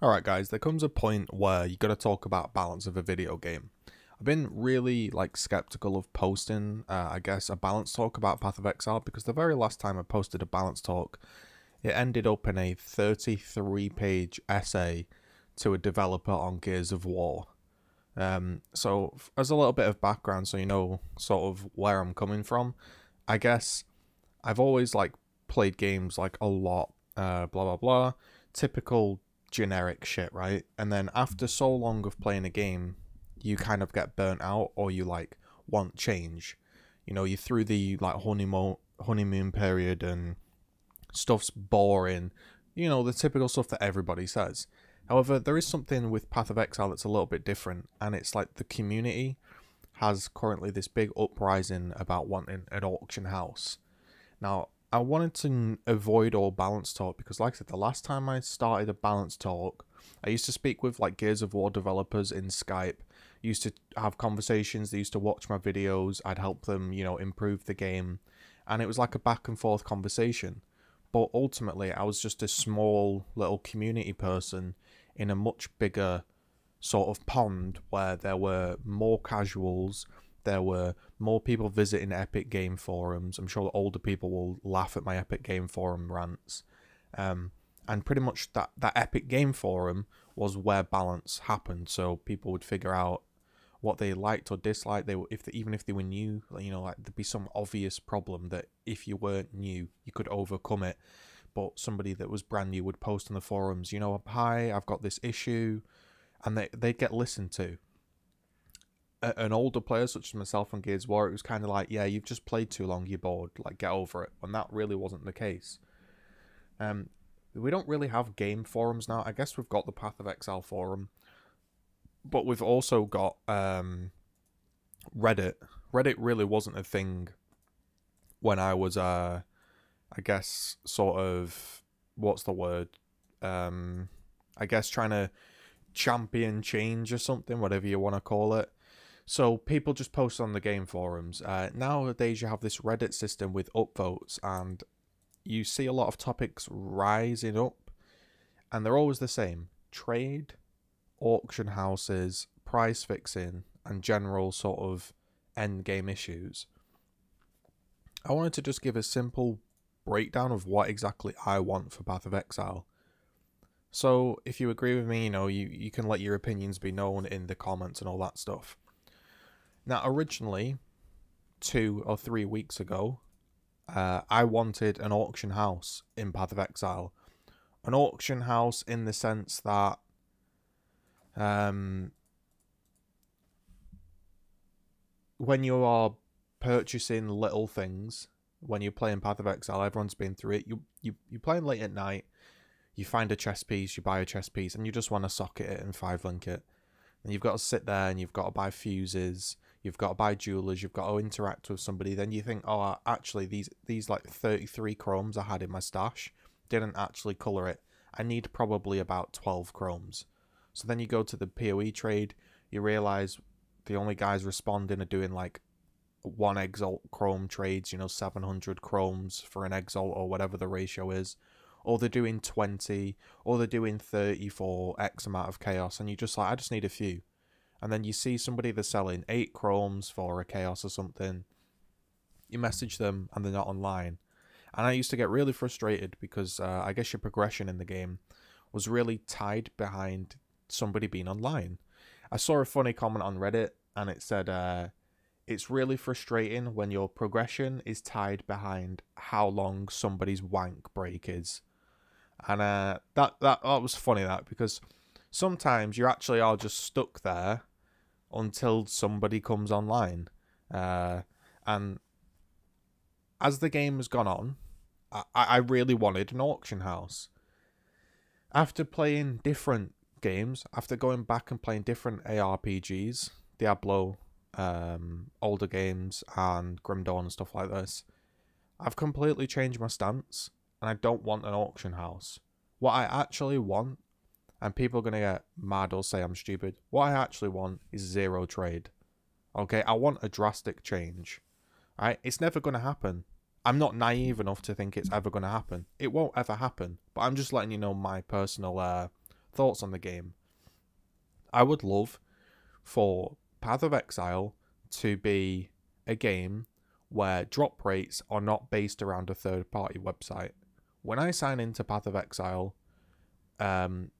Alright guys, there comes a point where you gotta talk about balance of a video game. I've been really skeptical of posting, I guess, a balance talk about Path of Exile because the very last time I posted a balance talk, it ended up in a 33-page essay to a developer on Gears of War. So as a little bit of background so you know sort of where I'm coming from, I guess I've always played games a lot, blah blah blah, typical generic shit, right? And then after so long of playing a game, you kind of get burnt out or you want change. You know, you're through the honeymoon period and stuff's boring, you know, the typical stuff that everybody says. However, there is something with Path of Exile that's a little bit different, and it's the community has currently this big uprising about wanting an auction house. Now, I wanted to avoid all balance talk because, like I said, the last time I started a balance talk, I used to speak with Gears of War developers in Skype, used to have conversations, they used to watch my videos, I'd help them, you know, improve the game, and it was like a back and forth conversation. But ultimately, I was just a small little community person in a much bigger sort of pond where there were more casuals, there were more people visiting Epic Game forums. I'm sure the older people will laugh at my Epic Game forum rants. And pretty much that Epic Game forum was where balance happened. So people would figure out what they liked or disliked. Even if they were new, you know, there'd be some obvious problem that if you weren't new, you could overcome it. But somebody that was brand new would post on the forums, you know, hi, I've got this issue, and they'd get listened to. An older player such as myself on Gears of War, it was kind of like, yeah, you've just played too long, you're bored, get over it. And that really wasn't the case. We don't really have game forums now. I guess we've got the Path of Exile forum, but we've also got Reddit. Reddit really wasn't a thing when I was, I guess, sort of, what's the word? I guess trying to champion change or something, whatever you want to call it. So people just post on the game forums. Nowadays you have this Reddit system with upvotes, and you see a lot of topics rising up, and they're always the same: trade, auction houses, price fixing, and general sort of end game issues. I wanted to just give a simple breakdown of what exactly I want for Path of Exile. So if you agree with me, you know, you can let your opinions be known in the comments and all that stuff. Now, originally, 2 or 3 weeks ago, I wanted an auction house in Path of Exile. An auction house in the sense that when you are purchasing little things, when you're playing Path of Exile, everyone's been through it. You're playing late at night, you find a chess piece, you buy a chess piece, and you just want to socket it and 5-link it. And you've got to sit there and you've got to buy fuses, you've got to buy jewelers, you've got to interact with somebody. Then you think, oh, actually, these 33 chromes I had in my stash didn't actually colour it. I need probably about 12 chromes. So then you go to the PoE trade, you realise the only guys responding are doing 1 exalt chrome trades, you know, 700 chromes for an exalt or whatever the ratio is. Or they're doing 20, or they're doing 30 for X amount of chaos, and you just I just need a few. And then you see somebody that's selling 8 chromes for a chaos or something. You message them, and they're not online. And I used to get really frustrated because I guess your progression in the game was really tied behind somebody being online. I saw a funny comment on Reddit, and it said, it's really frustrating when your progression is tied behind how long somebody's wank break is. And that was funny, because sometimes you actually are just stuck there until somebody comes online. And as the game has gone on, I really wanted an auction house. After playing different games, after going back and playing different ARPGs, Diablo, older games, and Grim Dawn and stuff like this, I've completely changed my stance. And I don't want an auction house. What I actually want, and people are going to get mad or say I'm stupid, what I actually want is 0 trade. Okay, I want a drastic change. Right? It's never going to happen. I'm not naive enough to think it's ever going to happen. It won't ever happen. But I'm just letting you know my personal thoughts on the game. I would love for Path of Exile to be a game where drop rates are not based around a third-party website. When I sign into Path of Exile, and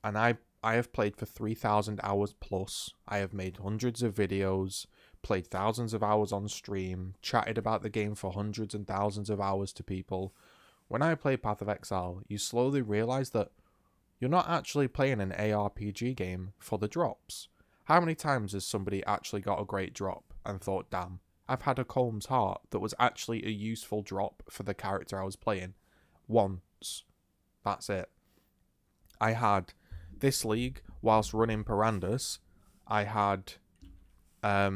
I have played for 3,000 hours plus, I have made hundreds of videos, played thousands of hours on stream, chatted about the game for hundreds and thousands of hours to people. When I play Path of Exile, you slowly realise that you're not actually playing an ARPG game for the drops. How many times has somebody actually got a great drop and thought, damn, I've had a Colm's Heart that was actually a useful drop for the character I was playing? Once. That's it. I had this league, whilst running Perandus, I had a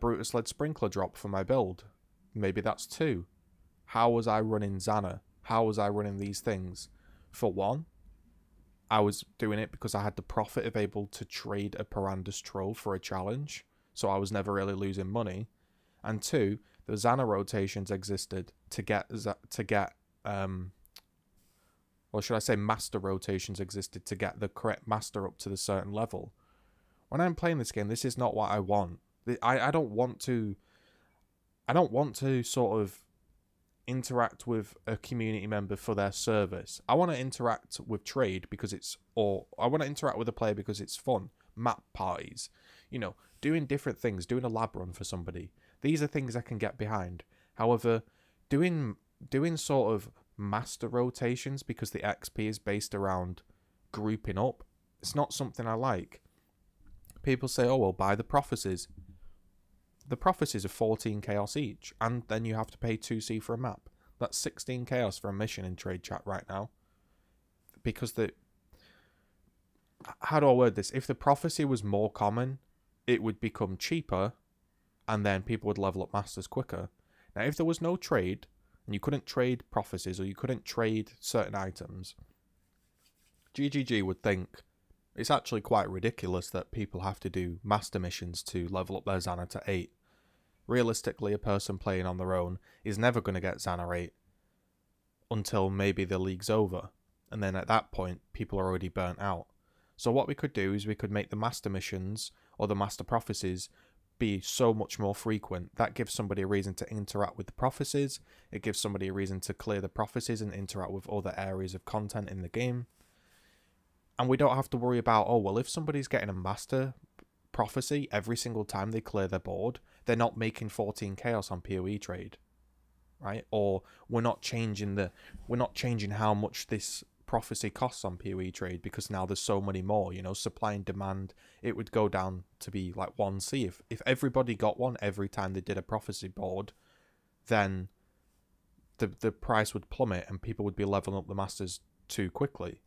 Brutus Lead Sprinkler drop for my build. Maybe that's 2. How was I running Xana? How was I running these things? For 1, I was doing it because I had the profit of able to trade a Perandus Troll for a challenge, so I was never really losing money. And 2, the Xana rotations existed to get or should I say master rotations existed to get the correct master up to the certain level. When I'm playing this game, this is not what I want. I don't want to sort of interact with a community member for their service. I want to interact with trade because I want to interact with a player because it's fun. Map parties, you know, doing different things, doing a lab run for somebody. These are things I can get behind. However, doing sort of master rotations because the XP is based around grouping up, it's not something I like. People say, oh, well, buy the prophecies. The prophecies are 14 chaos each, and then you have to pay 2C for a map. That's 16 chaos for a mission in trade chat right now. Because how do I word this? If the prophecy was more common, it would become cheaper, and then people would level up masters quicker. Now, if there was no trade, and you couldn't trade prophecies, or you couldn't trade certain items, GGG would think it's actually quite ridiculous that people have to do master missions to level up their Xana to 8. Realistically, a person playing on their own is never going to get Xana 8 until maybe the league's over. And then at that point, people are already burnt out. So what we could do is we could make the master missions or the master prophecies be so much more frequent. That gives somebody a reason to interact with the prophecies. It gives somebody a reason to clear the prophecies and interact with other areas of content in the game. And we don't have to worry about, oh, well, if somebody's getting a master prophecy every single time they clear their board, they're not making 14 chaos on PoE trade, right? Or we're not changing how much this prophecy costs on PoE trade because now there's so many more, you know, supply and demand. It would go down to be like 1C. If everybody got one every time they did a prophecy board, then the price would plummet and people would be leveling up the masters too quickly.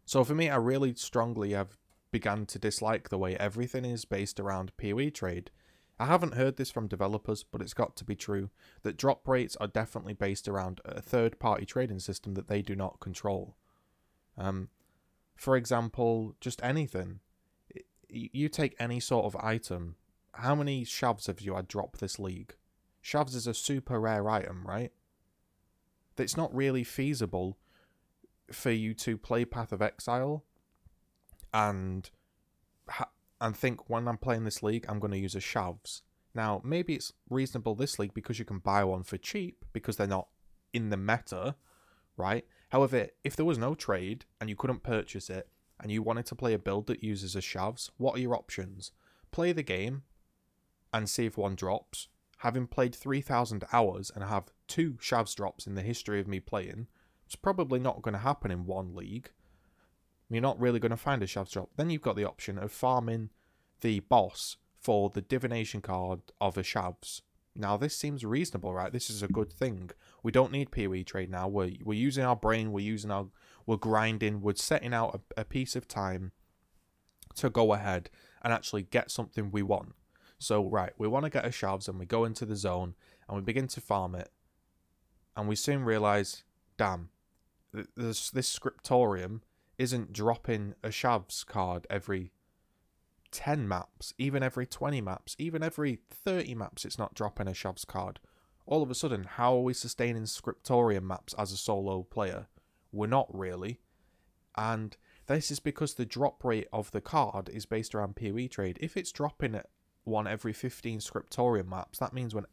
So for me, I really strongly have begun to dislike the way everything is based around PoE trade. I haven't heard this from developers, but it's got to be true, that drop rates are definitely based around a third-party trading system that they do not control. For example, just anything. You take any sort of item. How many shavs have you had drop this league? Shavs is a super rare item, right? It's not really feasible for you to play Path of Exile and think, when I'm playing this league, I'm going to use a shavs. Now, maybe it's reasonable this league because you can buy one for cheap because they're not in the meta, right? However, if there was no trade and you couldn't purchase it and you wanted to play a build that uses a shavs, what are your options? Play the game and see if one drops. Having played 3,000 hours and have 2 shavs drops in the history of me playing, it's probably not going to happen in one league. You're not really going to find a shavs drop. Then you've got the option of farming the boss for the Divination card of a shavs. Now this seems reasonable, right? This is a good thing. We don't need PoE trade now. We're using our brain. We're grinding. We're setting out a piece of time to go ahead and actually get something we want. So right, we want to get a shavs, and we go into the zone and we begin to farm it, and we soon realize, damn, this scriptorium isn't dropping a shavs card every 10 maps, even every 20 maps, even every 30 maps it's not dropping a shavs card. All of a sudden, how are we sustaining scriptorium maps as a solo player? We're not really. And this is because the drop rate of the card is based around PoE trade. If it's dropping at 1 every 15 Scriptorium maps, that means when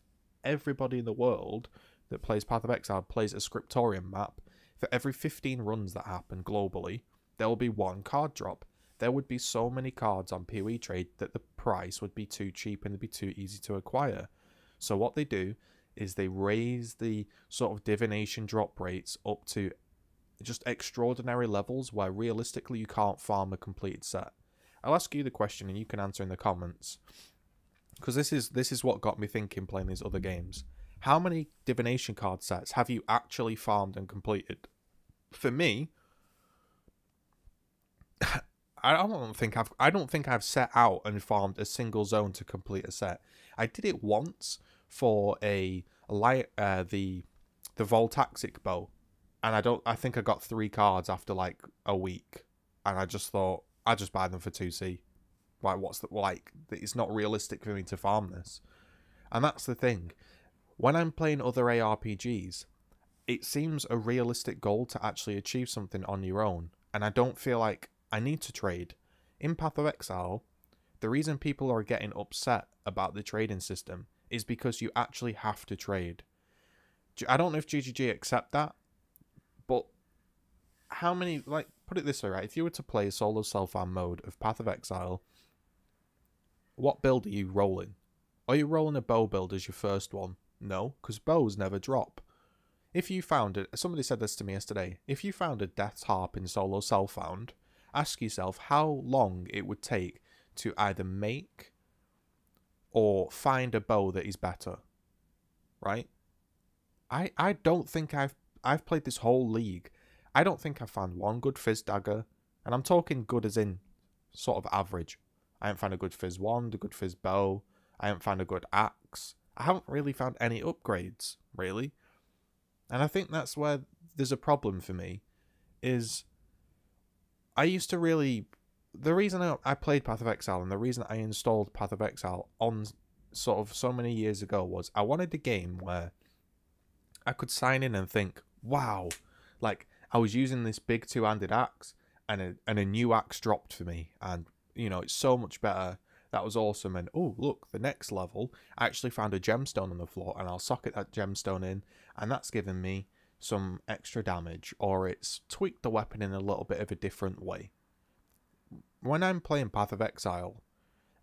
everybody in the world that plays Path of Exile plays a Scriptorium map, for every 15 runs that happen globally, there will be 1 card drop. There would be so many cards on PoE trade that the price would be too cheap and it'd be too easy to acquire. So what they do is they raise the sort of divination drop rates up to just extraordinary levels where realistically you can't farm a completed set. I'll ask you the question and you can answer in the comments, because this is what got me thinking playing these other games. How many divination card sets have you actually farmed and completed? For me, I don't think I've set out and farmed a single zone to complete a set. I did it once for the Voltaxic bow, and I think I got 3 cards after like a week, and I just thought I'd just buy them for 2C. Like, it's not realistic for me to farm this. And that's the thing. When I'm playing other ARPGs, it seems a realistic goal to actually achieve something on your own, and I don't feel like I need to trade. In Path of Exile, the reason people are getting upset about the trading system is because you actually have to trade. I don't know if GGG accept that, but how many, like, put it this way, right? If you were to play solo self-farm mode of Path of Exile, what build are you rolling? Are you rolling a bow build as your first one? No, because bows never drop. If you found it, somebody said this to me yesterday, if you found a Death's Harp in solo self-found, ask yourself how long it would take to either make or find a bow that is better, right? I don't think I've played this whole league. I don't think I've found one good Fizz dagger, and I'm talking good as in sort of average. I haven't found a good Fizz wand, a good Fizz bow. I haven't found a good axe. I haven't really found any upgrades, really. And I think that's where there's a problem for me, is I used to really... The reason I played Path of Exile and the reason I installed Path of Exile on sort of so many years ago was I wanted a game where I could sign in and think, wow, like I was using this big 2-handed axe and a new axe dropped for me, and you know, it's so much better. That was awesome. And oh, look, the next level, I actually found a gemstone on the floor, and I'll socket that gemstone in, and that's given me some extra damage, or it's tweaked the weapon in a little bit of a different way. When I'm playing Path of Exile,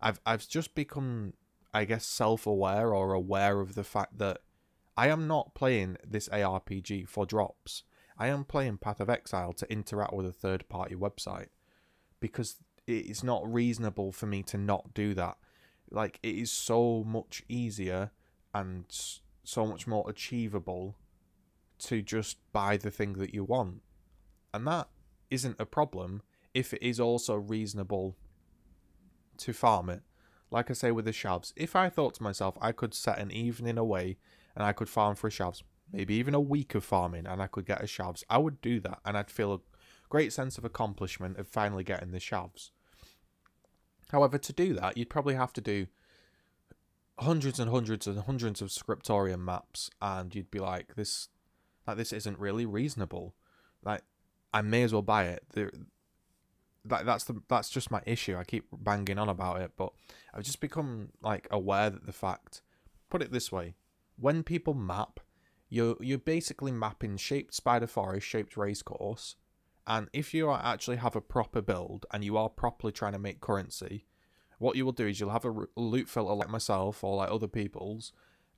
I've just become, I guess, self-aware or aware of the fact that I am not playing this ARPG for drops. I am playing Path of Exile to interact with a third-party website, because it's not reasonable for me to not do that. Like, it is so much easier and so much more achievable to just buy the thing that you want. And that isn't a problem if it is also reasonable to farm it. Like I say with the shavs, if I thought to myself I could set an evening away and I could farm for shavs, maybe even a week of farming, and I could get a shavs, I would do that, and I'd feel a great sense of accomplishment of finally getting the shavs. However, to do that, you'd probably have to do hundreds and hundreds and hundreds of Scriptorium maps, and you'd be like, this isn't really reasonable. Like, I may as well buy it. That's just my issue. I keep banging on about it, but I've just become like aware that the fact, put it this way, when people map, you're basically mapping shaped spider forest, shaped racecourse, and if you actually have a proper build and you are properly trying to make currency, what you will do is you'll have a loot filter like myself or like other people's,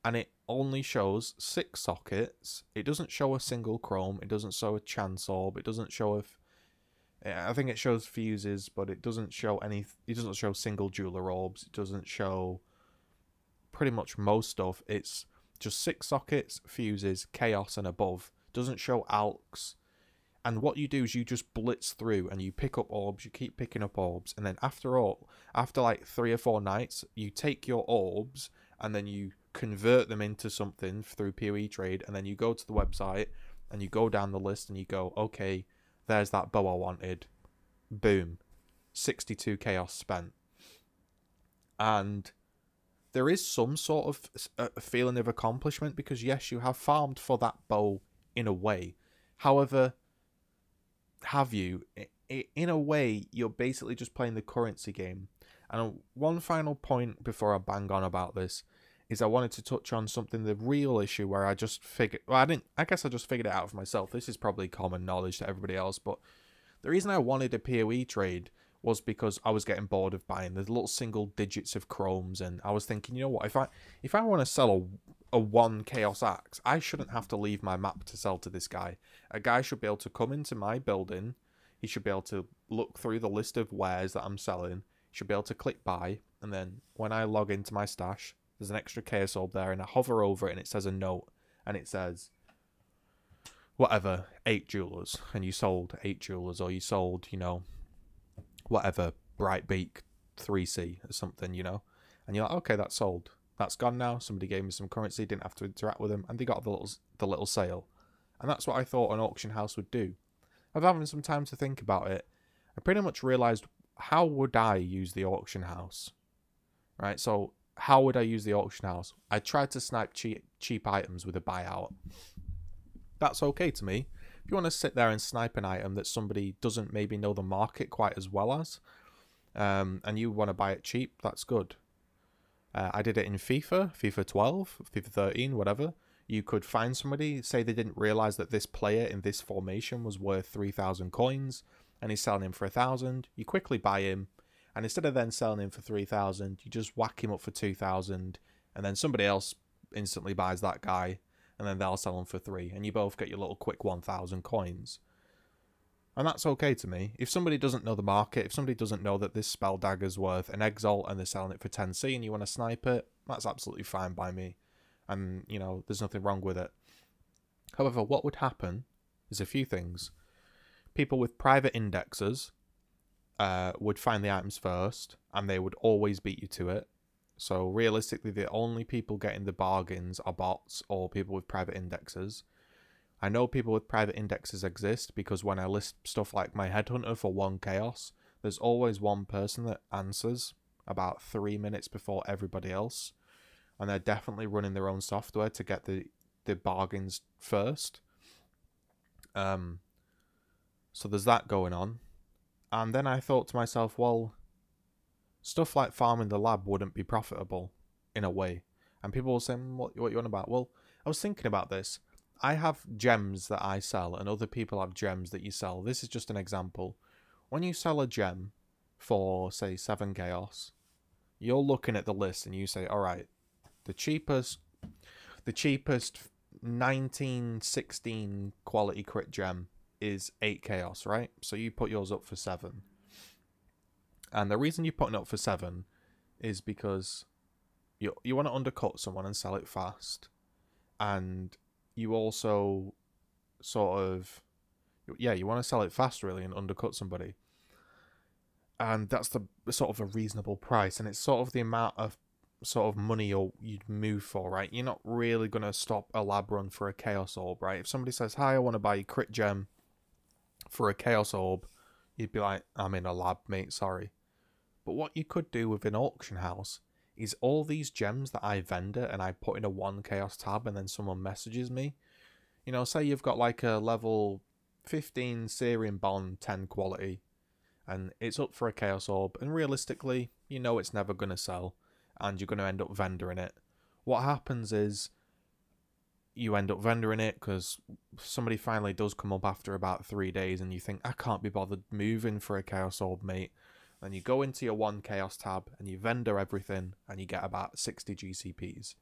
and it only shows 6 sockets. It doesn't show a single chrome. It doesn't show a chance orb. It doesn't show I think it shows fuses, but it doesn't show any. It doesn't show single jeweler orbs. It doesn't show pretty much most stuff. It's just 6 sockets, fuses, chaos, and above. Doesn't show alks. And what you do is you just blitz through and you pick up orbs. You keep picking up orbs, and then after like 3 or 4 nights, you take your orbs and then you convert them into something through PoE trade, and then you go to the website and you go down the list and you go, okay, there's that bow I wanted. Boom. 62 chaos spent. And there is some sort of a feeling of accomplishment, because yes, you have farmed for that bow in a way. However, have you, in a way, you're basically just playing the currency game. And one final point before I bang on about this is I wanted to touch on something, the real issue where I just figured, well, I guess I just figured it out for myself. This is probably common knowledge to everybody else, but the reason I wanted a PoE trade was because I was getting bored of buying the little single digits of chromes, and I was thinking, you know what, if I want to sell a 1 Chaos Axe, I shouldn't have to leave my map to sell to this guy. A guy should be able to come into my building, he should be able to look through the list of wares that I'm selling, he should be able to click buy, and then when I log into my stash, there's an extra Chaos Orb there, and I hover over it and it says a note, and it says, whatever, 8 jewelers, and you sold 8 jewelers, or you sold, you know, whatever, Brightbeak 3C or something, you know, and you're like, okay, that's sold, that's gone now, somebody gave me some currency, didn't have to interact with them, and they got the little sale. And that's what I thought an auction house would do. I've having some time to think about it. I pretty much realised, how would I use the auction house? Right, so how would I use the auction house? I tried to snipe cheap items with a buyout. That's okay to me. If you want to sit there and snipe an item that somebody doesn't maybe know the market quite as well as, and you want to buy it cheap, that's good. I did it in FIFA 12, FIFA 13, whatever. You could find somebody, say they didn't realise that this player in this formation was worth 3,000 coins, and he's selling him for 1,000. You quickly buy him, and instead of then selling him for 3,000, you just whack him up for 2,000, and then somebody else instantly buys that guy, and then they'll sell him for 3, and you both get your little quick 1,000 coins. And that's okay to me. If somebody doesn't know the market, if somebody doesn't know that this spell dagger's worth an Exile and they're selling it for 10c and you want to snipe it, that's absolutely fine by me. And, you know, there's nothing wrong with it. However, what would happen is a few things. People with private indexes would find the items first, and they would always beat you to it. So realistically, the only people getting the bargains are bots or people with private indexes. I know people with private indexes exist because when I list stuff like my headhunter for 1 chaos, there's always one person that answers about 3 minutes before everybody else. And they're definitely running their own software to get the bargains first. So there's that going on. And then I thought to myself, well, stuff like farming the lab wouldn't be profitable in a way. And people will say, what you on about? Well, I was thinking about this. I have gems that I sell, and other people have gems that you sell. This is just an example. When you sell a gem for, say, 7 chaos, you're looking at the list and you say, all right, the cheapest 1916 quality crit gem is 8 chaos, right? So you put yours up for 7. And the reason you're putting it up for 7 is because you want to undercut someone and sell it fast. And you also sort of, yeah, you want to sell it fast really and undercut somebody. And that's the sort of a reasonable price, and it's sort of the amount of sort of money you'd move for, right? You're not really going to stop a lab run for a Chaos Orb, right? If somebody says, hi, I want to buy a crit gem for a Chaos Orb, you'd be like, I'm in a lab, mate, sorry. But what you could do with an auction house is all these gems that I vendor and I put in a 1 chaos tab and then someone messages me. You know, say you've got like a level 15 Syrian Bond 10 quality and it's up for a Chaos Orb, and realistically, you know it's never going to sell and you're going to end up vendoring it. What happens is you end up vendoring it because somebody finally does come up after about 3 days and you think, I can't be bothered moving for a Chaos Orb, mate. Then you go into your 1 chaos tab and you vendor everything and you get about 60 GCPs.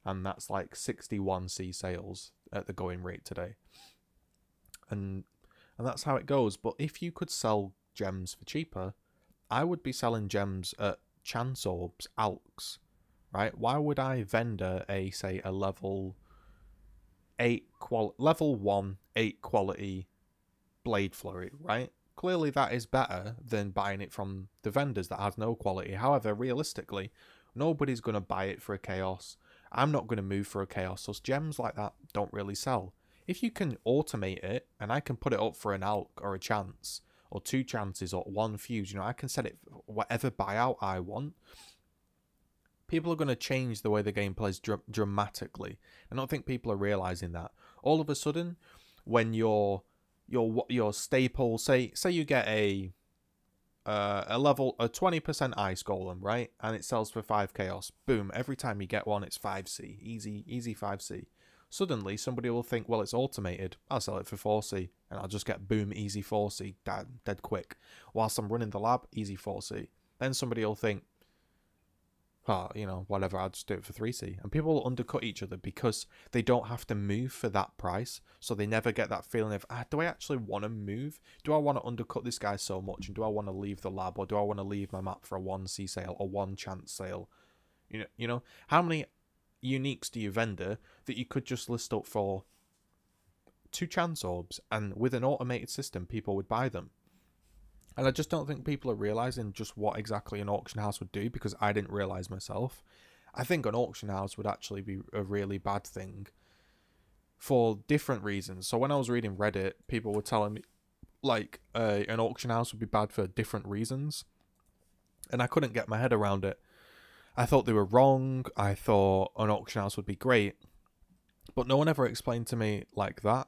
And that's like 61C sales at the going rate today. And that's how it goes. But if you could sell gems for cheaper, I would be selling gems at chance orbs, alks, right? Why would I vendor say a level 1 8 quality blade flurry, right? Clearly that is better than buying it from the vendors that has no quality. However, realistically, nobody's going to buy it for a chaos. I'm not going to move for a chaos, so gems like that don't really sell. If you can automate it, and I can put it up for an alk or a chance, or 2 chances, or 1 fuse, you know, I can set it whatever buyout I want. People are going to change the way the game plays dramatically. I don't think people are realising that. All of a sudden, when you're your staple. Say you get a 20% ice golem, right? And it sells for 5 chaos. Boom, every time you get one, it's 5c. Easy 5c. Suddenly, somebody will think, well, it's automated. I'll sell it for 4c. And I'll just get, boom, easy 4c, dead quick. Whilst I'm running the lab, easy 4c. Then somebody will think, oh, you know, whatever, I'll just do it for 3c. And people will undercut each other because they don't have to move for that price. So they never get that feeling of, do I actually want to move? Do I want to undercut this guy so much? And do I want to leave the lab? Or do I want to leave my map for a 1c sale or 1 chance sale? You know, how many uniques do you vendor that you could just list up for 2 chance orbs, and with an automated system people would buy them? And I just don't think people are realizing just what exactly an auction house would do, because I didn't realize myself. I think an auction house would actually be a really bad thing for different reasons. So when I was reading Reddit, people were telling me like an auction house would be bad for different reasons, and I couldn't get my head around it. I thought they were wrong. I thought an auction house would be great, but no one ever explained to me like that.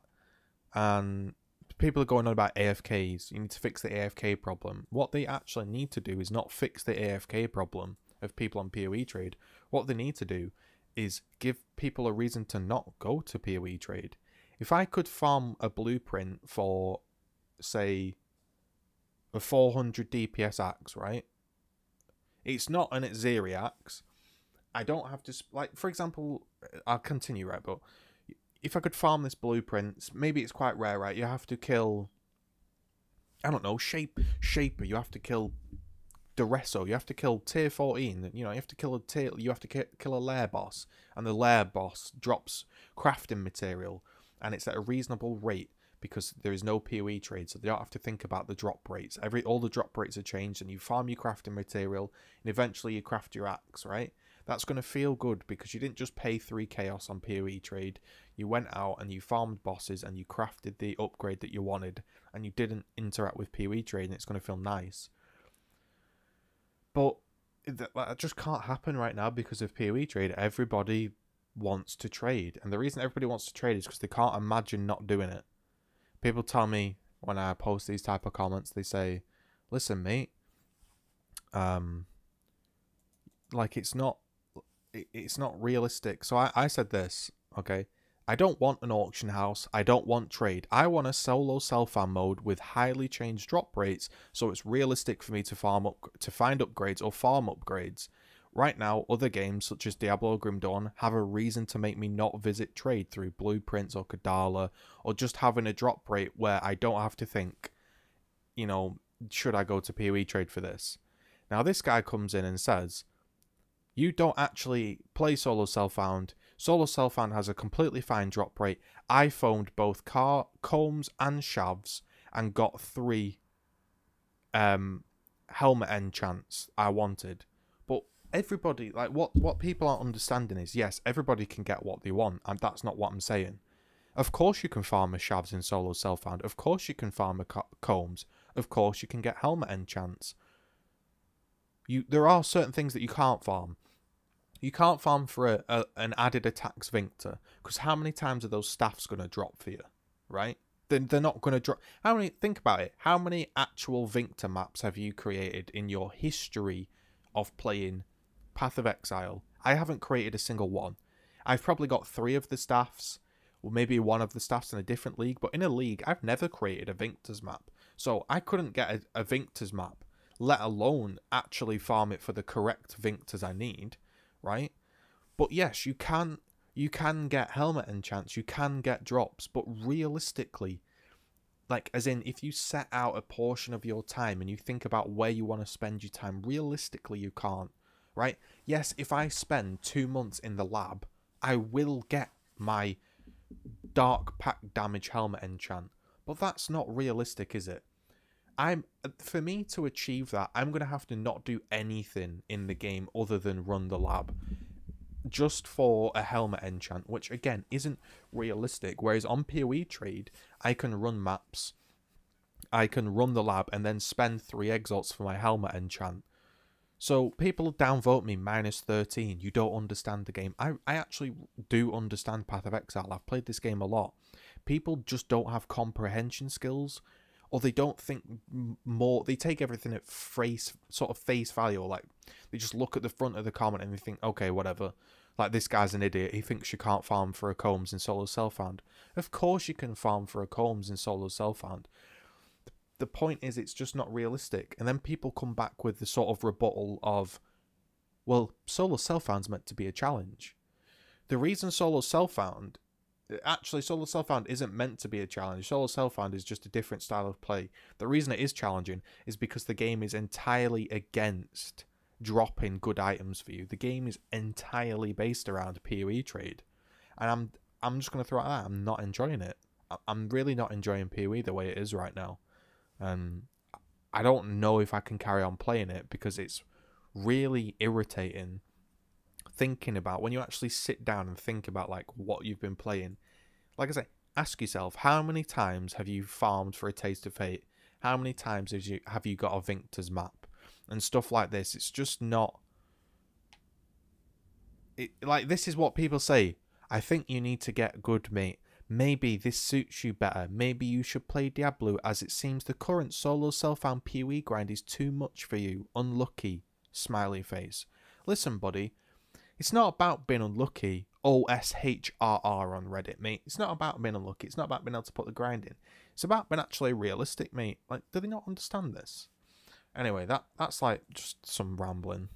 And people are going on about AFKs. You need to fix the AFK problem. What they actually need to do is not fix the AFK problem of people on PoE trade. What they need to do is give people a reason to not go to PoE trade. If I could farm a blueprint for, say, a 400 DPS axe, right? It's not an Exile axe. I don't have to, like, for example, I'll continue, right, but if I could farm this blueprint, maybe it's quite rare, right? You have to kill, I don't know, Shaper. You have to kill Duresso. You have to kill tier 14. You know, you have to kill kill a lair boss, and the lair boss drops crafting material, and it's at a reasonable rate because there is no PoE trade, so they don't have to think about the drop rates. All the drop rates are changed, and you farm your crafting material, and eventually you craft your axe, right? That's going to feel good because you didn't just pay 3 chaos on PoE trade. You went out and you farmed bosses and you crafted the upgrade that you wanted, and you didn't interact with PoE trade, and it's going to feel nice. But that just can't happen right now because of PoE trade. Everybody wants to trade, and the reason everybody wants to trade is because they can't imagine not doing it. People tell me when I post these type of comments, they say, listen, mate, like it's not realistic. So I said this, okay? I don't want an auction house. I don't want trade. I want a solo self-farm mode with highly changed drop rates, so it's realistic for me to find upgrades or farm upgrades. Right now, other games such as Diablo Grim Dawn have a reason to make me not visit trade through blueprints or Kadala, or just having a drop rate where I don't have to think, you know, should I go to PoE trade for this? Now this guy comes in and says, you don't actually play solo self-found. Solo self-found has a completely fine drop rate. I foamed both combs and shavs and got 3 helmet enchants I wanted. But everybody, like, what people aren't understanding is, yes, everybody can get what they want, and that's not what I'm saying. Of course you can farm a shavs in solo self-found. Of course you can farm a combs. Of course you can get helmet enchants. There are certain things that you can't farm. You can't farm for an added attacks Vinctor, because how many times are those staffs going to drop for you, right? They're not going to drop. Think about it. How many actual Vinctor maps have you created in your history of playing Path of Exile? I haven't created a single one. I've probably got 3 of the staffs, or maybe 1 of the staffs in a different league, but in a league, I've never created a Vinctor's map. So I couldn't get a Vinctor's map, let alone actually farm it for the correct Vinctors I need, right? But yes, you can get helmet enchants, you can get drops, but realistically, like, as in, if you set out a portion of your time and you think about where you want to spend your time, realistically you can't, right? Yes, if I spend 2 months in the lab, I will get my dark pack damage helmet enchant, but that's not realistic, is it? For me to achieve that, I'm going to have to not do anything in the game other than run the lab, just for a helmet enchant, which again isn't realistic. Whereas on PoE trade, I can run maps, I can run the lab, and then spend 3 exalts for my helmet enchant. So people downvote me -13. You don't understand the game. I actually do understand Path of Exile. I've played this game a lot. People just don't have comprehension skills, or they don't think more. They take everything at face value, or like they just look at the front of the comment and they think, okay, whatever. Like, this guy's an idiot. He thinks you can't farm for a Combs in solo self-found. Of course you can farm for a Combs in solo self-found. The point is, it's just not realistic. And then people come back with the sort of rebuttal of, well, solo self-found's meant to be a challenge. The reason solo self-found isn't meant to be a challenge. Solo self-found is just a different style of play. The reason it is challenging is because the game is entirely against dropping good items for you. The game is entirely based around PoE trade, and I'm just going to throw it out. I'm not enjoying it. I'm really not enjoying PoE the way it is right now. I don't know if I can carry on playing it, because it's really irritating thinking about, when you actually sit down and think about like what you've been playing. Like I say, ask yourself, how many times have you farmed for a Taste of Fate? How many times have you got a Vinctor's map and stuff like this? It's just not like, this is what people say. I think you need to get good, mate. Maybe this suits you better. Maybe you should play Diablo, as it seems the current solo self-found PoE grind is too much for you. Unlucky. Smiley face. Listen, buddy. It's not about being unlucky. OSHRR on Reddit, mate. It's not about being unlucky. It's not about being able to put the grind in. It's about being actually realistic, mate. Like, do they not understand this? Anyway, that's like just some rambling.